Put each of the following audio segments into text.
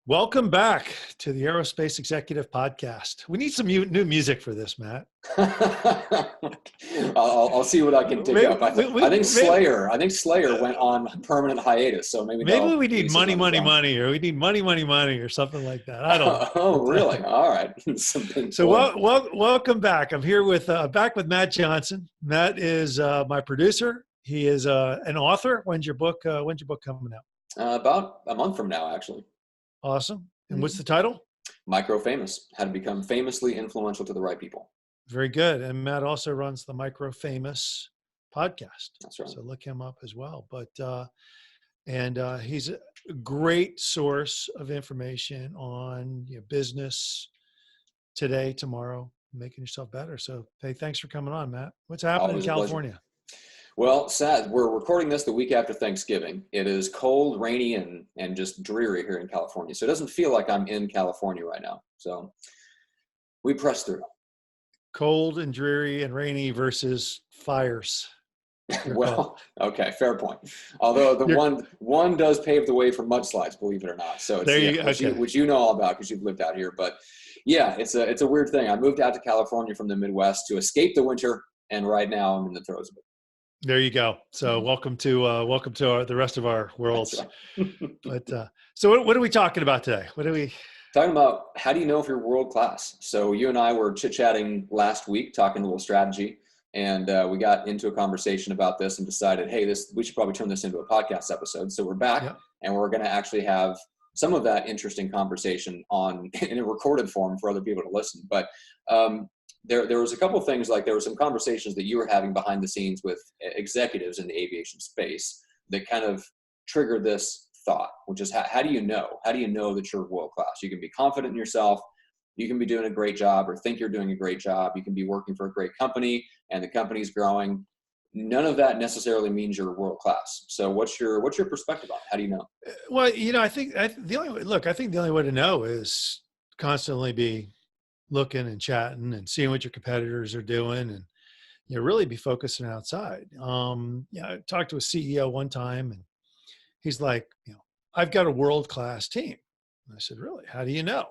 Welcome back to the Aerospace Executive Podcast. We need some new music for this, Matt. I'll see what I can dig Maybe, up. I think Slayer went on permanent hiatus, so maybe maybe they'll we need release it money, on its money, own. money, or we need money, money, money, or something like that. I don't know. Oh, But, really? All right. Some Pink so Floyd. welcome back. I'm here with back with Matt Johnson. Matt is my producer. He is an author. When's your book coming out? About a month from now, actually. Awesome. And what's the title? Micro Famous: How to Become Famously Influential to the Right People. Very good. And Matt also runs the Micro Famous podcast. That's right. So look him up as well. But he's a great source of information on business today, tomorrow, making yourself better. So hey, thanks for coming on, Matt. What's happening in California? Well, sad. We're recording this the week after Thanksgiving. It is cold, rainy, and just dreary here in California. So it doesn't feel like I'm in California right now. So we press through. Cold and dreary and rainy versus fires. Well, okay, fair point. Although the one does pave the way for mudslides, believe it or not. So it's which you know all about because you've lived out here. But yeah, it's a weird thing. I moved out to California from the Midwest to escape the winter, and right now I'm in the throes of it. There you go. So welcome to the rest of our worlds. Right. But so what are we talking about today? What are we talking about? How do you know if you're world class? So you and I were chit-chatting last week, talking a little strategy, and we got into a conversation about this and decided, hey, we should probably turn this into a podcast episode. So we're back, and we're going to actually have some of that interesting conversation in a recorded form for other people to listen. But there was a couple of things, like there were some conversations that you were having behind the scenes with executives in the aviation space that kind of triggered this thought, which is how do you know? How do you know that you're world class? You can be confident in yourself. You can be doing a great job or think you're doing a great job. You can be working for a great company and the company's growing. None of that necessarily means you're world class. So what's your perspective on it? How do you know? Well, I think the only way to know is constantly be looking and chatting and seeing what your competitors are doing, and really be focusing outside. I talked to a CEO one time, and he's like, I've got a world-class team. And I said, really? How do you know?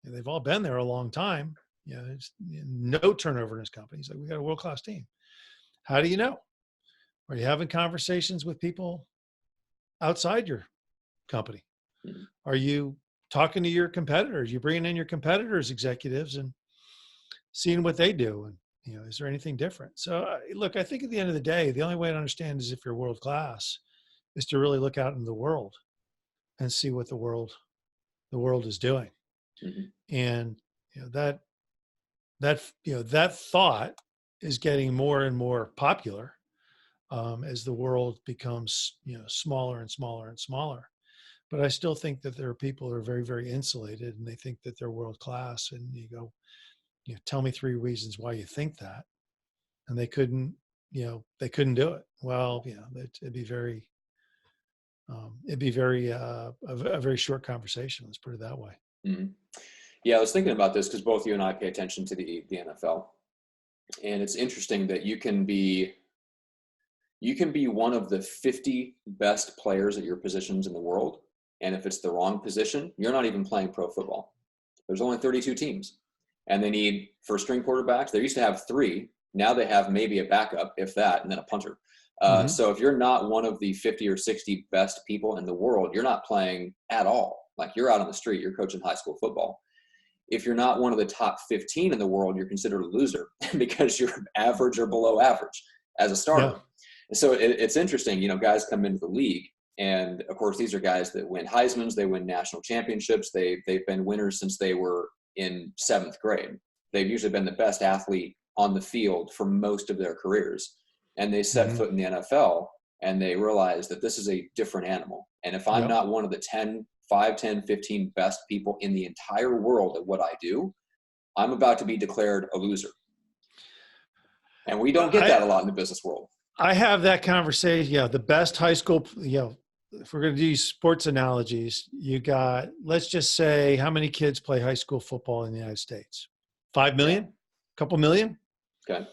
And they've all been there a long time. There's no turnover in his company. He's like, we got a world-class team. How do you know? Are you having conversations with people outside your company? Mm-hmm. Are you talking to your competitors? You bringing in your competitors' executives and seeing what they do, and is there anything different? So look, I think at the end of the day, the only way to understand is if you're world class is to really look out in the world and see what the world is doing. Mm-hmm. And that thought is getting more and more popular as the world becomes smaller and smaller and smaller. But I still think that there are people who are very, very insulated, and they think that they're world class. And you go, tell me 3 reasons why you think that, and they couldn't do it. Well, it'd be very a very short conversation. Let's put it that way. Mm-hmm. Yeah, I was thinking about this because both you and I pay attention to the NFL, and it's interesting that you can be one of the 50 best players at your positions in the world. And if it's the wrong position, you're not even playing pro football. There's only 32 teams, and they need first string quarterbacks. They used to have 3. Now they have maybe a backup, if that, and then a punter. So if you're not one of the 50 or 60 best people in the world, you're not playing at all. Like, you're out on the street, you're coaching high school football. If you're not one of the top 15 in the world, you're considered a loser because you're average or below average as a starter. Yeah. So it's interesting, guys come into the league, and of course these are guys that win Heismans, they win national championships, they've been winners since they were in 7th grade. They've usually been the best athlete on the field for most of their careers, and they set foot in the NFL and they realize that this is a different animal. And if I'm not one of the 5, 10, 15 best people in the entire world at what I do, I'm about to be declared a loser. And we don't get that a lot in the business world. I have that conversation. Yeah, the best high school, if we're going to do sports analogies, you got, let's just say, how many kids play high school football in the United States? 5 million? A couple million? Okay.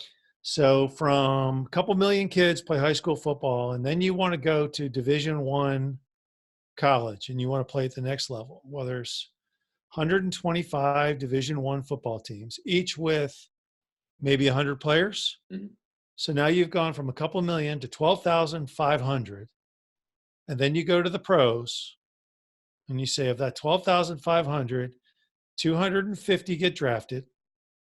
So from a couple million kids play high school football, and then you want to go to Division I college and you want to play at the next level, well, there's 125 Division I football teams, each with maybe 100 players. Mhm. So now you've gone from a couple million to 12,500. And then you go to the pros and you say, of that 12,500, 250 get drafted.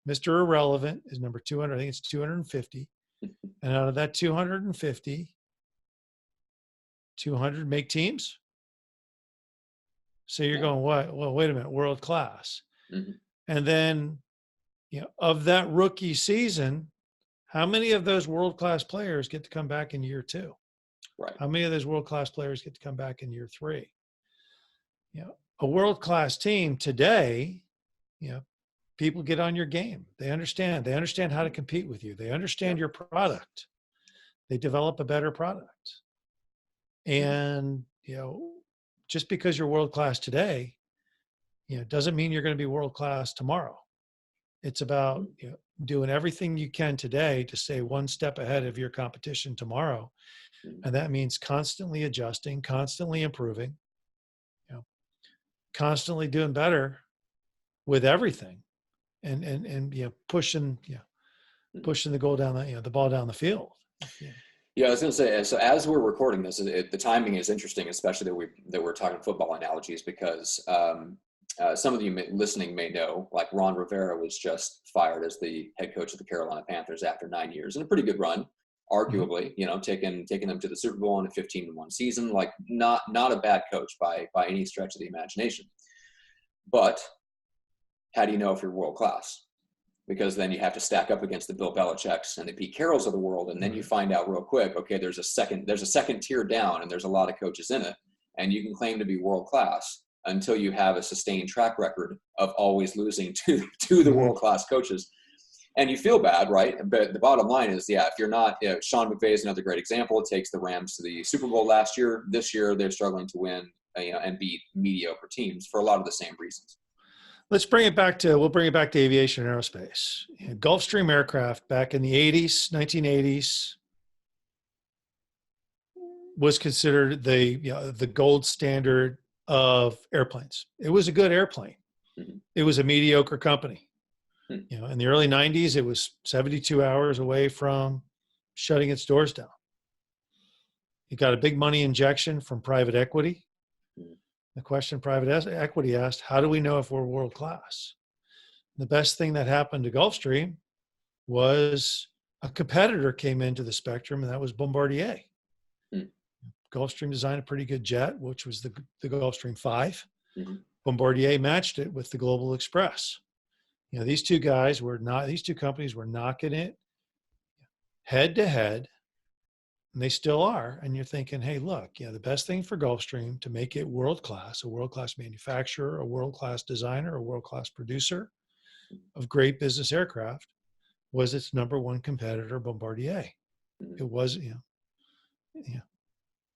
Mr. Irrelevant is number 200. I think it's 250. And out of that 250, 200 make teams. So you're Yeah. going, what? Well, wait a minute, world class. Mhm. And then, of that rookie season, how many of those world class players get to come back in year 2? Right. How many of those world class players get to come back in year 3? A world class team today, people get on your game. They understand how to compete with you. They understand your product. They develop a better product. And, just because you're world class today, doesn't mean you're going to be world class tomorrow. It's about doing everything you can today to stay one step ahead of your competition tomorrow. And that means constantly adjusting, constantly improving, constantly doing better with everything, and pushing the goal down the ball down the field. Yeah, I was going to say, so as we're recording this, the timing is interesting, especially that we're talking football analogies, because some of you listening may know, like Ron Rivera was just fired as the head coach of the Carolina Panthers after 9 years and a pretty good run, arguably. Taking them to the Super Bowl in a 15-1 season, like not a bad coach by any stretch of the imagination. But how do you know if you're world class? Because then you have to stack up against the Bill Belichick's and the Pete Carrolls of the world, and then you find out real quick, okay, there's a second tier down, and there's a lot of coaches in it, and you can claim to be world class until you have a sustained track record of always losing to the world class coaches, and you feel bad, right? But the bottom line is, if you're not, Sean McVay is another great example. It takes the Rams to the Super Bowl last year. This year they're struggling to win, and beat mediocre teams for a lot of the same reasons. We'll bring it back to aviation and aerospace. Gulfstream aircraft back in the 1980s, was considered the gold standard of airplanes. It was a good airplane. Mm-hmm. It was a mediocre company. Mm-hmm. In the early 90s, it was 72 hours away from shutting its doors down. It got a big money injection from private equity. The question private equity asked, how do we know if we're world class? The best thing that happened to Gulfstream was a competitor came into the spectrum, and that was Bombardier. Gulfstream designed a pretty good jet, which was the Gulfstream 5. Mm-hmm. Bombardier matched it with the Global Express. These two companies were knocking it head to head, and they still are. And you're thinking, hey, look, the best thing for Gulfstream to make it world-class, a world-class manufacturer, a world-class designer, a world-class producer of great business aircraft, was its number one competitor, Bombardier. It was,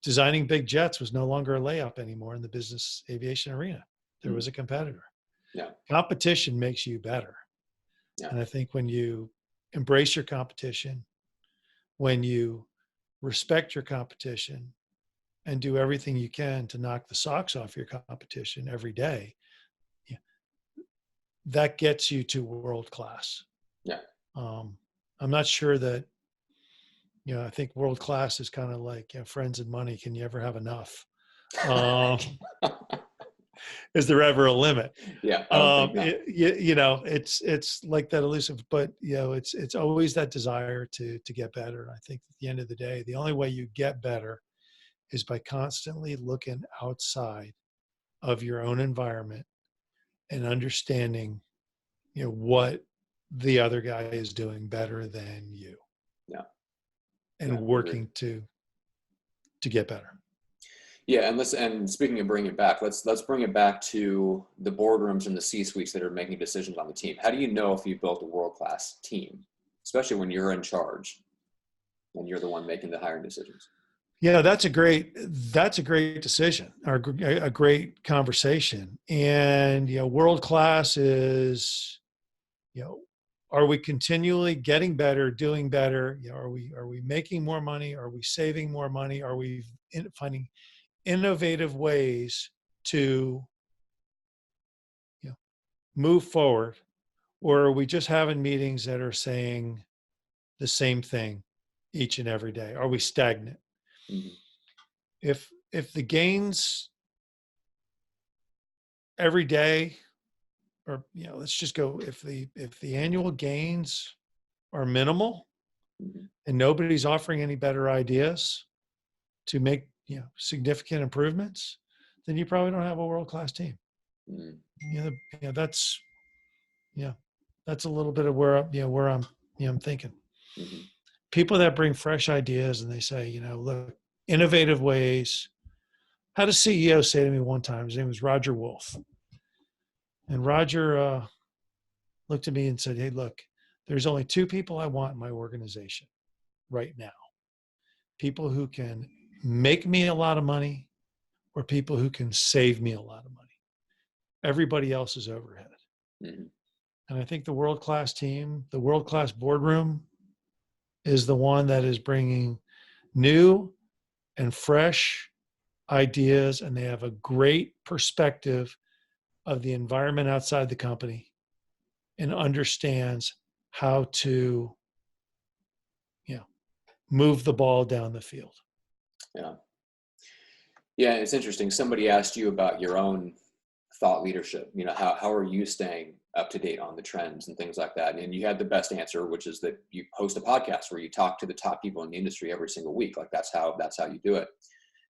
designing big jets was no longer a layup anymore in the business aviation arena. There was a competitor. Yeah. Competition makes you better. Yeah. And I think when you embrace your competition, when you respect your competition, and do everything you can to knock the socks off your competition every day, that gets you to world class. Yeah. I'm not sure that, I think world class is kind of like friends and money. Can you ever have enough? Is there ever a limit? Yeah. It's like that elusive, but it's always that desire to get better. And I think at the end of the day, the only way you get better is by constantly looking outside of your own environment and understanding, what the other guy is doing better than you. Yeah. And working to get better. Yeah, and speaking of bringing it back, let's bring it back to the boardrooms and the C-suites that are making decisions on the team. How do you know if you've built a world-class team, especially when you're in charge and you're the one making the hiring decisions? Yeah, that's a great decision, or a great conversation. And world-class is, are we continually getting better, doing better? Are we making more money? Are we saving more money? Are we finding innovative ways to, you know, move forward? Or are we just having meetings that are saying the same thing each and every day? Are we stagnant? Mhm. If the gains every day, or let's just go, if the annual gains are minimal Mhm. and nobody's offering any better ideas to make significant improvements, then you probably don't have a world-class team. Mhm. You know, that's that's a little bit of where I'm thinking. Mhm. People that bring fresh ideas and they say, look, innovative ways. Had a CEO say to me one time, his name was Roger Wolf. And Roger looked at me and said, hey, look, there's only two people I want in my organization right now. People who can make me a lot of money, or people who can save me a lot of money. Everybody else is overhead. Mhm. And I think the world-class team, the world-class boardroom is the one that is bringing new and fresh ideas, and they have a great perspective of the environment outside the company and understands how to move the ball down the field. Yeah. Yeah, it's interesting. Somebody asked you about your own thought leadership. How are you staying up to date on the trends and things like that? And you had the best answer, which is that you host a podcast where you talk to the top people in the industry every single week. Like that's how you do it.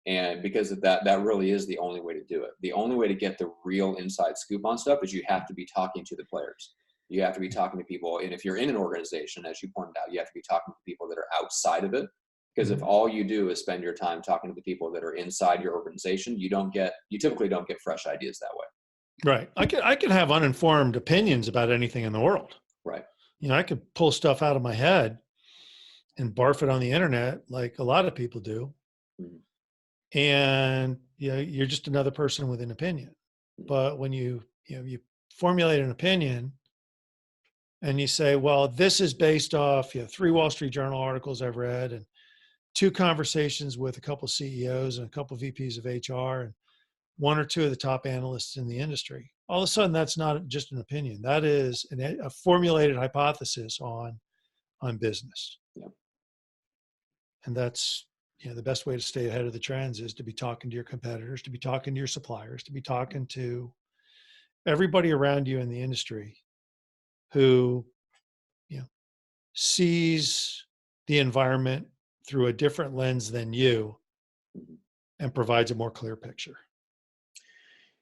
And because of that, that really is the only way to do it. The only way to get the real inside scoop on stuff is you have to be talking to the players. You have to be talking to people. And if you're in an organization, as you pointed out, you have to be talking to people that are outside of it. Because if all you do is spend your time talking to the people that are inside your organization, you typically don't get fresh ideas that way. Right. I can have uninformed opinions about anything in the world. Right. I could pull stuff out of my head and barf it on the internet like a lot of people do. Mhm. And you're just another person with an opinion. But when you formulate an opinion and you say, well, this is based off 3 Wall Street Journal articles I've read and 2 conversations with a couple of CEOs and a couple of VPs of HR and 1 or 2 of the top analysts in the industry. All of a sudden, that's not just an opinion. That is a formulated hypothesis on business. Yeah. And that's the best way to stay ahead of the trends is to be talking to your competitors, to be talking to your suppliers, to be talking to everybody around you in the industry who sees the environment through a different lens than you Mhm. and provides a more clear picture.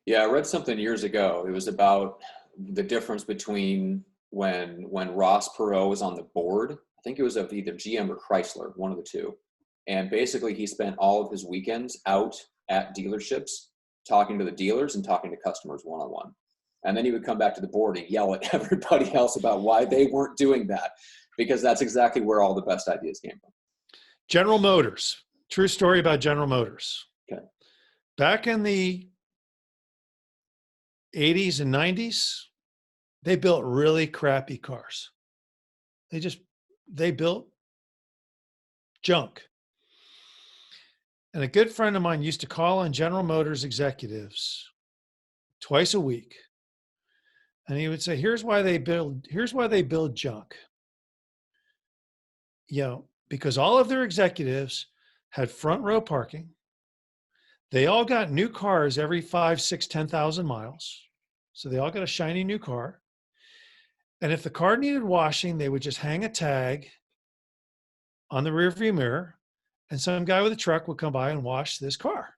Yeah, I read something years ago. It was about the difference between when Ross Perot was on the board. I think it was of either GM or Chrysler, one of the two. And basically, he spent all of his weekends out at dealerships talking to the dealers and talking to customers one-on-one. And then he would come back to the board and yell at everybody else about why they weren't doing that, because that's exactly where all the best ideas came from. General Motors, true story about General Motors. Okay. Back in the 80s and 90s, they built really crappy cars. They built junk. And a good friend of mine used to call on General Motors executives twice a week. And he would say, here's why they build junk. Because all of their executives had front row parking. They all got new cars every 5, 6, 10,000 miles. So they all got a shiny new car. And if the car needed washing, they would just hang a tag on the rearview mirror, and some guy with a truck would come by and wash this car.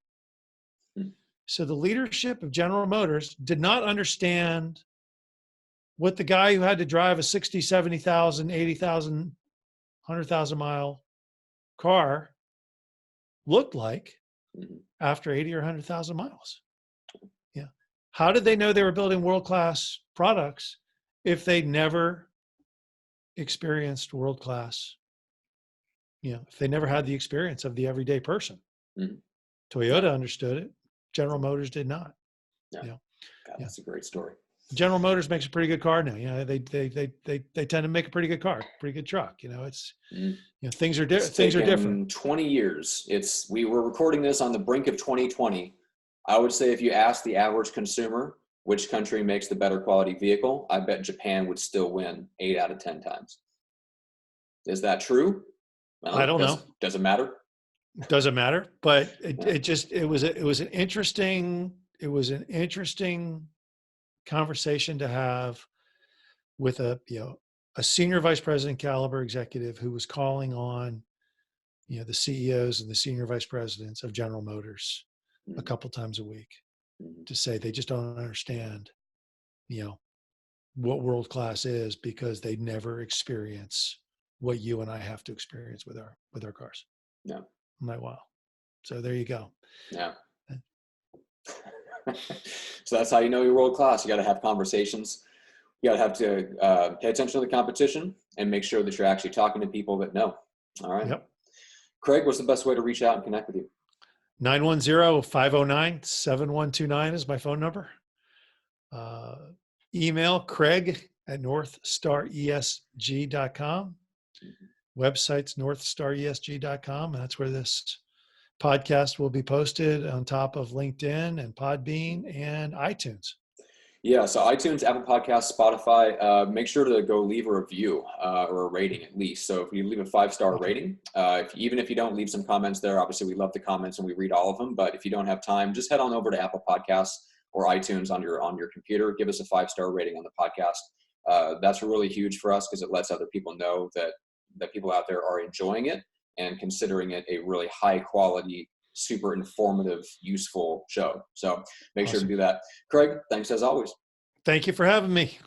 So the leadership of General Motors did not understand what the guy who had to drive a 60, 70,000, 80,000, 100,000 mile car looked like after 80 or 100,000 miles. Yeah. How did they know they were building world-class products if they never experienced world-class, if they never had the experience of the everyday person? Mm-hmm. Toyota understood it. General Motors did not. Yeah. God, that's a great story. General Motors makes a pretty good car now. They tend to make a pretty good car, pretty good truck. It's Mm. things are It's things are different. taken 20 years. We were recording this on the brink of 2020. I would say if you ask the average consumer which country makes the better quality vehicle, I bet Japan would still win 8 out of 10 times. Is that true? Well, I don't know. Does it matter? Doesn't matter, but Yeah. it was an interesting conversation to have with a senior vice president caliber executive who was calling on the CEOs and the senior vice presidents of General Motors a Mhm. couple times a week Mhm. to say they just don't understand what world class is because they never experience what you and I have to experience with our cars. Yeah. I'm like, wow. So there you go. Yeah. So that's how you know you're world class. You got to have conversations. You got to have to pay attention to the competition and make sure that you're actually talking to people that know. All right. Yep. Craig, what's the best way to reach out and connect with you? 910-509-7129 is my phone number. Email Craig@northstaresg.com. Website's northstaresg.com. That's where this podcast will be posted on top of LinkedIn and Podbean and iTunes. Yeah, so iTunes, Apple Podcasts, Spotify, make sure to go leave a review or a rating at least. So if you leave a 5-star rating, even if you don't, leave some comments there. Obviously, we love the comments and we read all of them. But if you don't have time, just head on over to Apple Podcasts or iTunes on your computer. Give us a 5-star rating on the podcast. That's really huge for us because it lets other people know that people out there are enjoying it and considering it a really high quality, super informative, useful show. So make sure to do that. Craig, thanks as always. Thank you for having me.